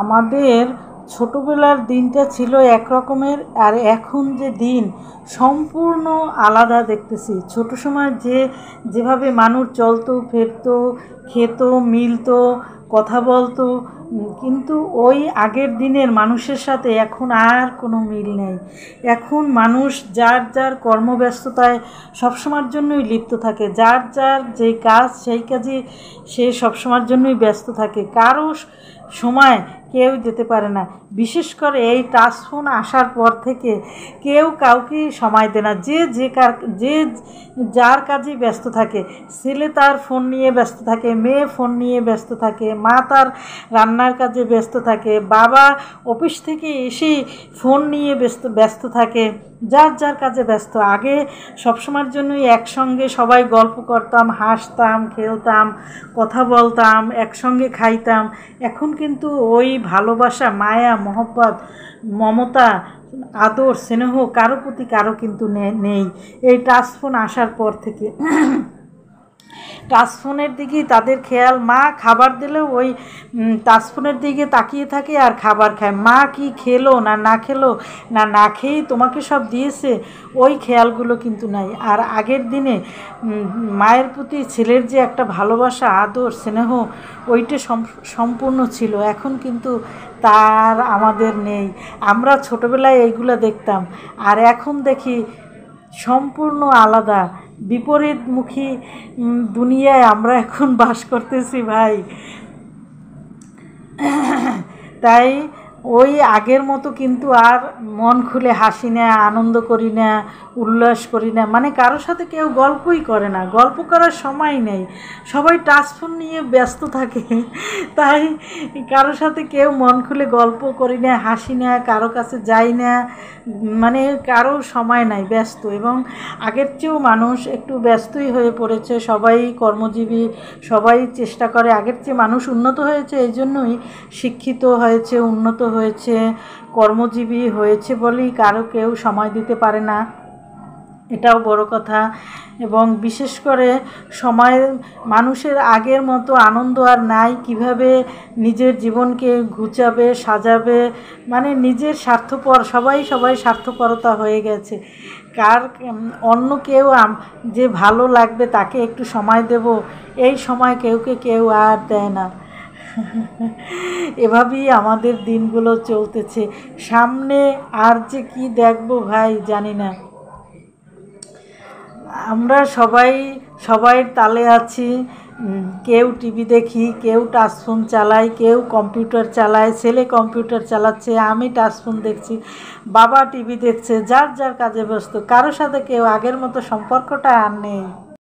আমাদের ছোটবেলার দিনটা ছিল এক রকমের, আর এখন যে দিন সম্পূর্ণ আলাদা দেখতেছি। ছোট সময় যেভাবে মানুষ চলতো, ফিরতো, খেত, মিলতো, কথা বলতো, কিন্তু ওই আগের দিনের মানুষের সাথে এখন আর কোনো মিল নেই। এখন মানুষ যার যার কর্মব্যস্ততায় সবসময়ের জন্যই লিপ্ত থাকে, যার যার যে কাজ সেই কাজে সে সবসময়ের জন্যই ব্যস্ত থাকে, কারো সময় কেউ দিতে পারে না। বিশেষ করে এই টাচ ফোন আসার পর থেকে কেউ কাউকে সময় দেয় না। যে যার কাজে ব্যস্ত থাকে। ছেলে তার ফোন নিয়ে ব্যস্ত থাকে, মেয়ে ফোন নিয়ে ব্যস্ত থাকে, মা তার রান্নার কাজে ব্যস্ত থাকে, বাবা অফিস থেকে এসে ফোন নিয়ে ব্যস্ত থাকে, যার যার কাজে ব্যস্ত। আগে সবসময়ের জন্যই একসঙ্গে সবাই গল্প করতাম, হাসতাম, খেলতাম, কথা বলতাম, একসঙ্গে খাইতাম। এখন কিন্তু ওই ভালোবাসা, মায়া, মহব্বত, মমতা, আদর, স্নেহ কারো প্রতি কারো কিন্তু নেই এই টাচফোন আসার পর থেকে। টাচফোনের দিকেই তাদের খেয়াল। মা খাবার দিলেও ওই টাচফোনের দিকে তাকিয়ে থাকে আর খাবার খায়। মা কি খেলো না খেলো, না খেয়েই তোমাকে সব দিয়েছে, ওই খেয়ালগুলো কিন্তু নাই। আর আগের দিনে মায়ের প্রতি ছেলের যে একটা ভালোবাসা, আদর, স্নেহ, ওইটা সম্পূর্ণ ছিল। এখন কিন্তু তার আমাদের নেই। আমরা ছোটোবেলায় এইগুলো দেখতাম, আর এখন দেখি সম্পূর্ণ আলাদা, বিপরীতমুখী দুনিয়ায় আমরা এখন বাস করতেছি ভাই। তাই ওই আগের মতো কিন্তু আর মন খুলে হাসি না, আনন্দ করি না, উল্লাস করি না। মানে কারোর সাথে কেউ গল্পই করে না, গল্প করার সময় নেই, সবাই টাচফোন নিয়ে ব্যস্ত থাকে। তাই কারোর সাথে কেউ মন খুলে গল্প করি না, হাসি না, কারো কাছে যাই না, মানে কারো সময় নাই, ব্যস্ত। এবং আগের চেয়েও মানুষ একটু ব্যস্তই হয়ে পড়েছে, সবাই কর্মজীবী, সবাই চেষ্টা করে। আগের চেয়ে মানুষ উন্নত হয়েছে, এই জন্যই শিক্ষিত হয়েছে, উন্নত হয়েছে, কর্মজীবী হয়েছে বলেই কারো কেউ সময় দিতে পারে না, এটাও বড় কথা। এবং বিশেষ করে সময় মানুষের আগের মতো আনন্দ আর নাই। কিভাবে নিজের জীবনকে গুছাবে, সাজাবে, মানে নিজের স্বার্থপর, সবাই স্বার্থপরতা হয়ে গেছে। অন্য কেউ যে ভালো লাগবে তাকে একটু সময় দেব, এই সময় কেউ আর দেয় না। এভাবেই আমাদের দিনগুলো চলতেছে। সামনে আর যে কি দেখব ভাই জানি না। আমরা সবাইয়ের তালে আছি। কেউ টিভি দেখি, কেউ টাচফোন চালায়, কেউ কম্পিউটার চালায়। ছেলে কম্পিউটার চালাচ্ছে, আমি টাচফোন দেখছি, বাবা টিভি দেখছে, যার যার কাজে ব্যস্ত। কারোর সাথে কেউ আগের মতো সম্পর্কটা আর নেই।